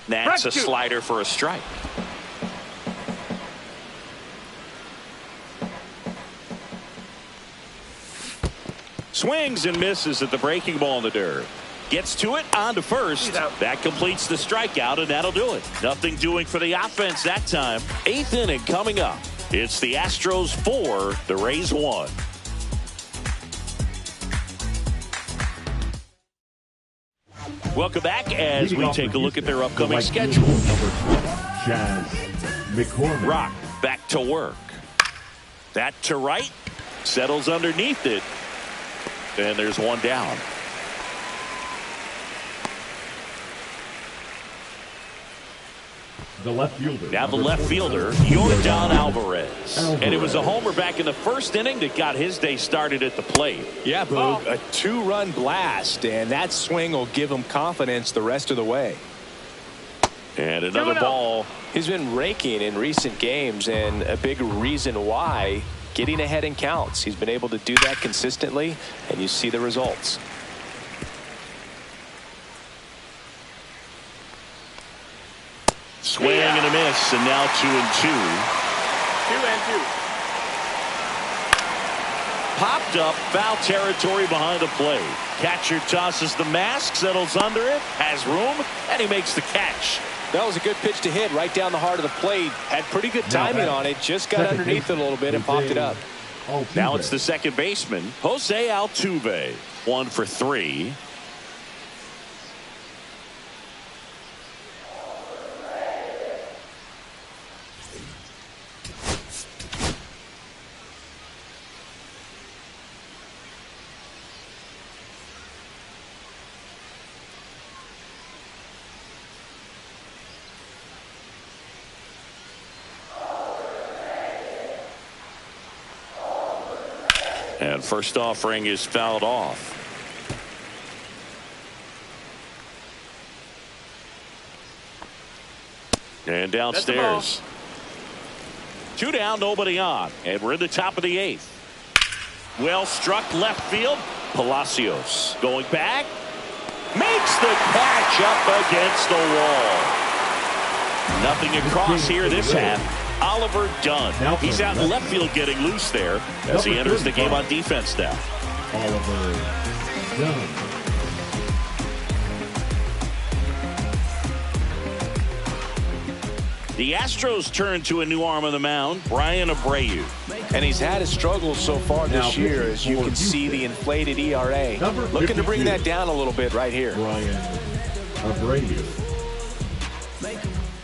That's a Strike 2. slider for a strike. Swings and misses at the breaking ball in the dirt. Gets to it, on to first. That completes the strikeout, and that'll do it. Nothing doing for the offense that time. 8th inning coming up. It's the Astros 4, the Rays 1. Welcome back as we take a look at their upcoming schedule. Chaz McCormick. Rock back to work. That to right. Settles underneath it. And there's one down. The left fielder. Now the left fielder, Yordan Alvarez. And it was a homer back in the first inning that got his day started at the plate. Yeah, Boog, a 2-run blast, and that swing will give him confidence the rest of the way. And another ball. He's been raking in recent games, and a big reason why, getting ahead in counts. He's been able to do that consistently, and you see the results. Swing and a miss, and now 2-2. 2-2. Popped up, foul territory behind the plate. Catcher tosses the mask, settles under it, has room, and he makes the catch. That was a good pitch to hit right down the heart of the plate. Had pretty good timing on it. Just got underneath it a little bit and popped it up. Now it's the second baseman, Jose Altuve. 1 for 3. And first offering is fouled off. And downstairs. 2 down, nobody on. And we're in the top of the 8th. Well struck left field. Palacios going back. Makes the catch up against the wall. Nothing across here this half. Oliver Dunn. He's out in left field getting loose there as he enters the game on defense now. Oliver Dunn. The Astros turn to a new arm on the mound, Brian Abreu. And he's had his struggles so far this year, as you can see the inflated ERA. Looking to bring that down a little bit right here. Brian Abreu.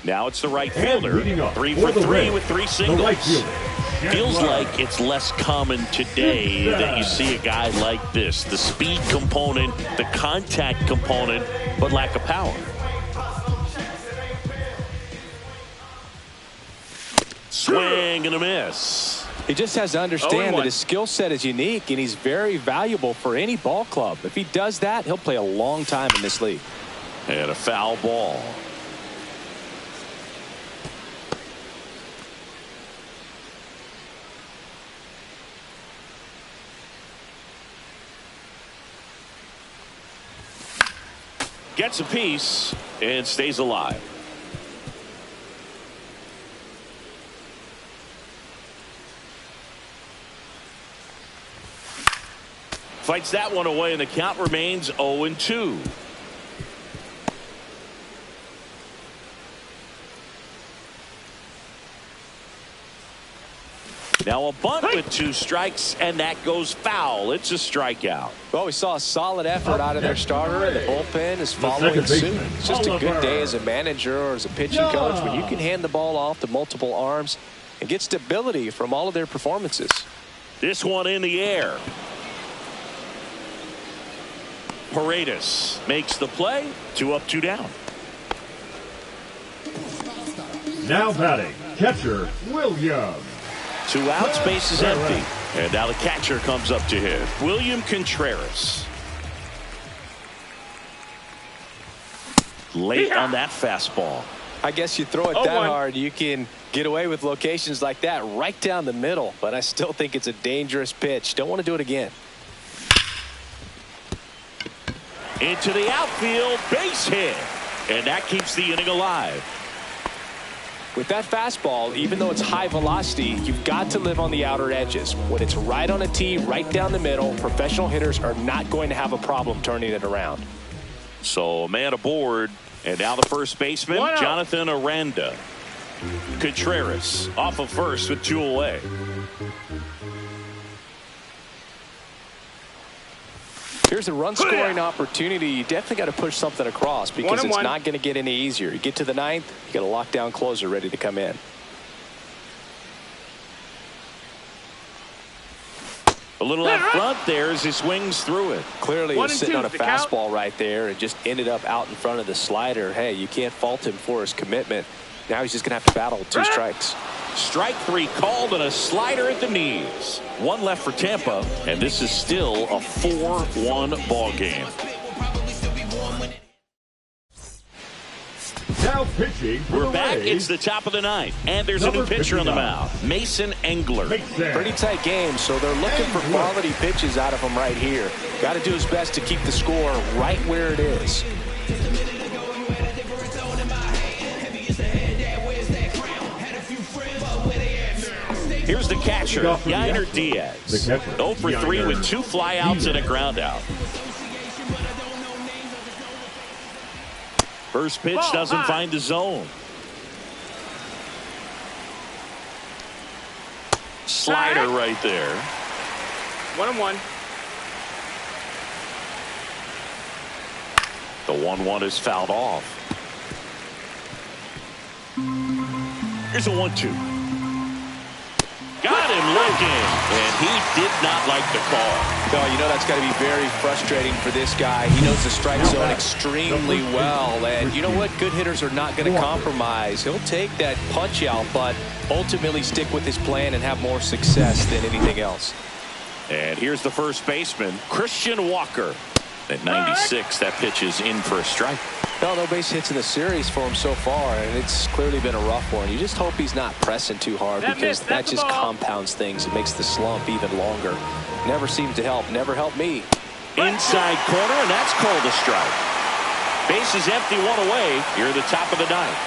Now it's the right fielder. 3 for 3 with 3 singles. Feels like it's less common today that you see a guy like this. The speed component, the contact component, but lack of power. Swing and a miss. He just has to understand that his skill set is unique, and he's very valuable for any ball club. If he does that, he'll play a long time in this league. And a foul ball. Gets a piece and stays alive. Fights that one away, and the count remains 0-2. Now a bunt with 2 strikes, and that goes foul. It's a strikeout. Well, we saw a solid effort out of their starter, and the bullpen is following suit. It's just a good day as a manager or as a pitching coach when you can hand the ball off to multiple arms and get stability from all of their performances. This one in the air. Paredes makes the play. 2 up, 2 down. Now batting, catcher Williams. 2 outs, base is empty. And now the catcher comes up to hit. William Contreras. late on that fastball. I guess you throw it that hard, you can get away with locations like that right down the middle. But I still think it's a dangerous pitch. Don't want to do it again. Into the outfield, base hit. And that keeps the inning alive. With that fastball, even though it's high velocity, you've got to live on the outer edges. When it's right on a tee, right down the middle, professional hitters are not going to have a problem turning it around. So a man aboard, and now the first baseman, Jonathan Aranda. Contreras off of first with 2 away. Here's a run-scoring opportunity. You definitely got to push something across because it's not going to get any easier. You get to the 9th, you got a lockdown closer ready to come in. A little out front there as he swings through it. Clearly, he was sitting on a fastball right there and just ended up out in front of the slider. Hey, you can't fault him for his commitment. Now he's just going to have to battle 2 strikes. Strike 3 called and a slider at the knees. 1 left for Tampa, and this is still a 4-1 ball game. Now pitching. We're back. It's the top of the 9th, and there's a new pitcher on the mound, Mason Engler. Pretty tight game, so they're looking for quality pitches out of him right here. Got to do his best to keep the score right where it is. Here's the catcher, Yainer Diaz. 0 for 3 with 2 flyouts and a ground out. First pitch doesn't find the zone. Slider right there. 1-1. The 1-1 is fouled off. Here's a 1-2. Got him looking, and he did not like the call. No, you know that's got to be very frustrating for this guy. He knows the strike zone extremely well, and you know what? Good hitters are not going to compromise. He'll take that punch out, but ultimately stick with his plan and have more success than anything else. And here's the first baseman, Christian Walker. At 96, that pitch is in for a strike. No base hits in the series for him so far, and it's clearly been a rough one. You just hope he's not pressing too hard because that just compounds things. It makes the slump even longer. Never seems to help. Never helped me. Inside corner, and that's called a strike. Base is empty, 1 away. Here at the top of the 9th.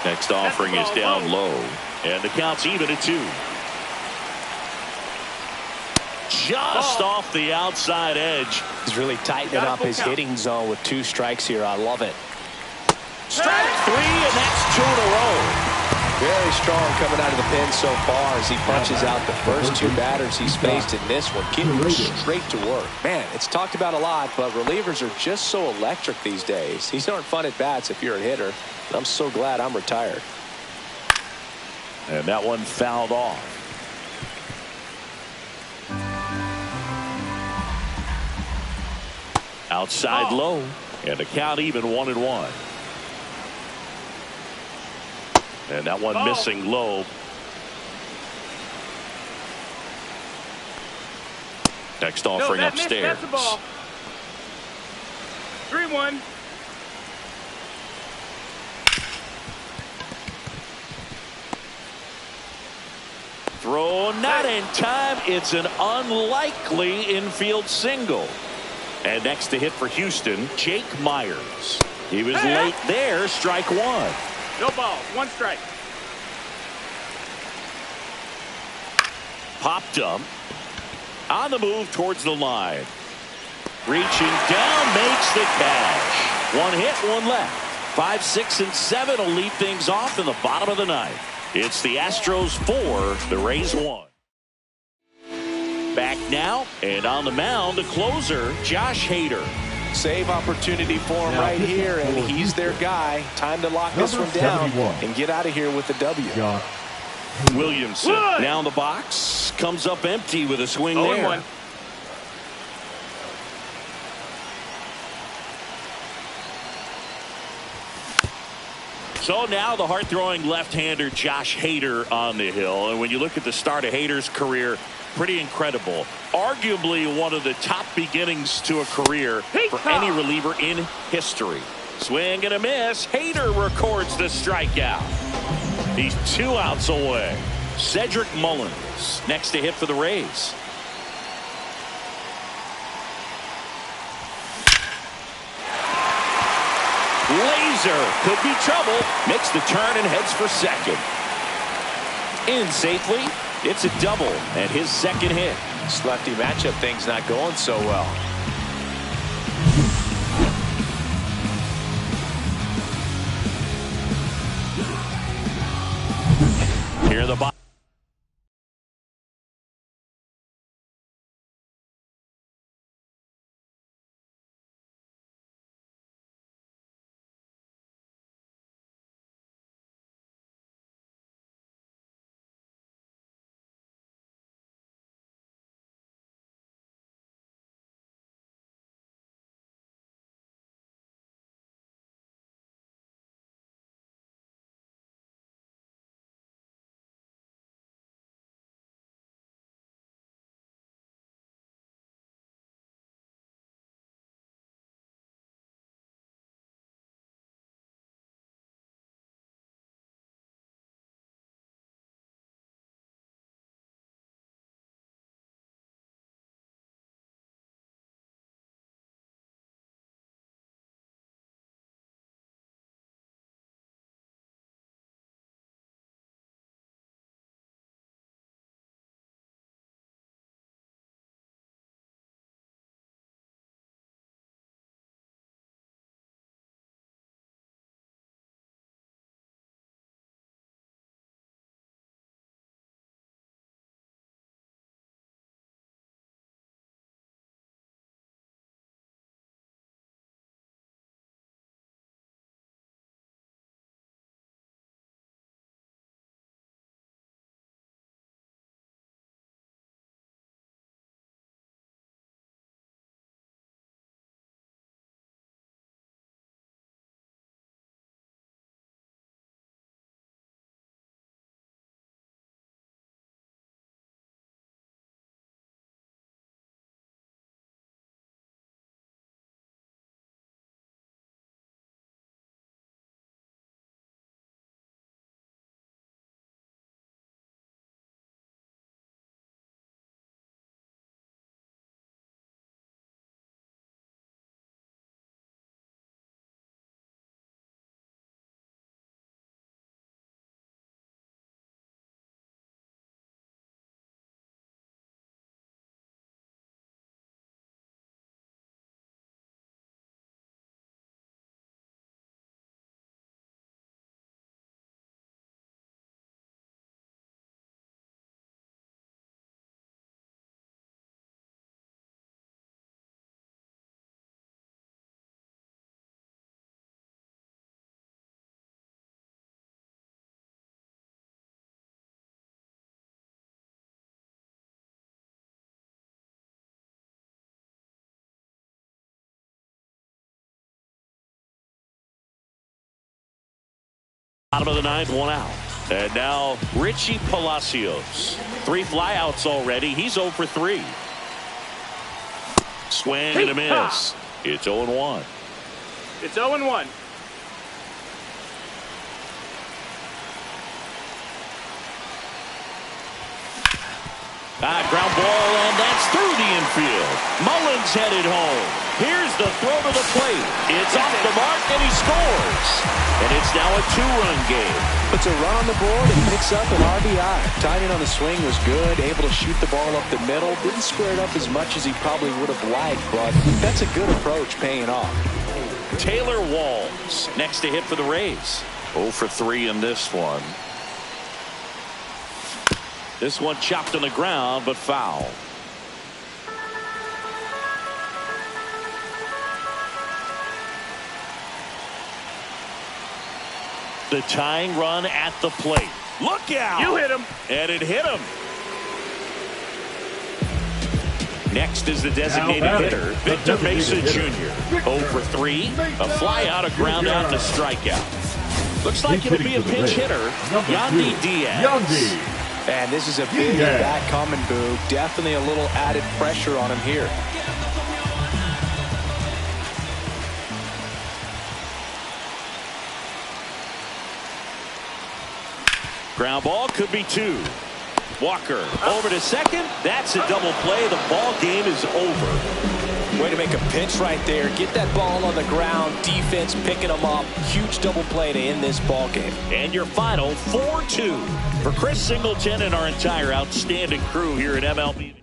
Next offering is down low, and the count's even at 2. Just off the outside edge. He's really tightening up his hitting zone with 2 strikes here. I love it. Strike 3, and that's 2 in a row. Very strong coming out of the pen so far as he punches out the first 2 batters he's faced in this one. Getting straight to work. Man, it's talked about a lot, but relievers are just so electric these days. These aren't fun at bats if you're a hitter. I'm so glad I'm retired. And that one fouled off. Outside low, and the count even 1-1. And that one missing low. Next offering upstairs. That's the ball. 3-1. Throw not in time. It's an unlikely infield single. And next to hit for Houston, Jake Myers. He was late there, strike 1. No balls, 1 strike. Popped up. On the move towards the line. Reaching down, makes the catch. 1 hit, 1 left. 5, 6, and 7 will lead things off in the bottom of the 9th. It's the Astros 4, the Rays 1. Back now, and on the mound, the closer, Josh Hader. Save opportunity for him right here, and he's their guy. Time to lock this one down and get out of here with the W. Williamson now in the box, comes up empty with a swing there. 0-1. So now the hard-throwing left-hander Josh Hader on the hill. And when you look at the start of Hader's career, pretty incredible. Arguably one of the top beginnings to a career for any reliever in history. Swing and a miss. Hader records the strikeout. He's 2 outs away. Cedric Mullins next to hit for the Rays. Laser could be trouble. Makes the turn and heads for second. In safely. It's a double and his second hit. This lefty matchup thing's not going so well. Here the bottom. Bottom of the ninth, 1 out. And now Richie Palacios. 3 flyouts already. He's 0 for 3. Swing and a miss. It's 0-1. It's 0-1. Ground ball, and that's through the infield. Mullins headed home. Here's the throw to the plate. It's off the mark, and he scores. And it's now a 2-run game. Puts a run on the board and picks up an RBI. Timing on the swing was good. Able to shoot the ball up the middle. Didn't square it up as much as he probably would have liked, but that's a good approach paying off. Taylor Walls next to hit for the Rays. 0 for 3 in this one. This one chopped on the ground, but foul. The tying run at the plate. Look out! You hit him. And it hit him. Next is the designated hitter, Victor Mesa Jr. 0 for 3. A fly out, a ground out, and a strikeout. Looks like it'll be a pinch hitter, Yandy Diaz. And this is a big bat coming, Boo. Definitely a little added pressure on him here. Ground ball could be 2. Walker over to second. That's a double play. The ball game is over. Way to make a pitch right there. Get that ball on the ground. Defense picking them up. Huge double play to end this ball game. And your final 4-2 for Chris Singleton and our entire outstanding crew here at MLB.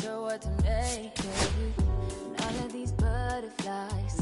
Sure what to make of it. And all of these butterflies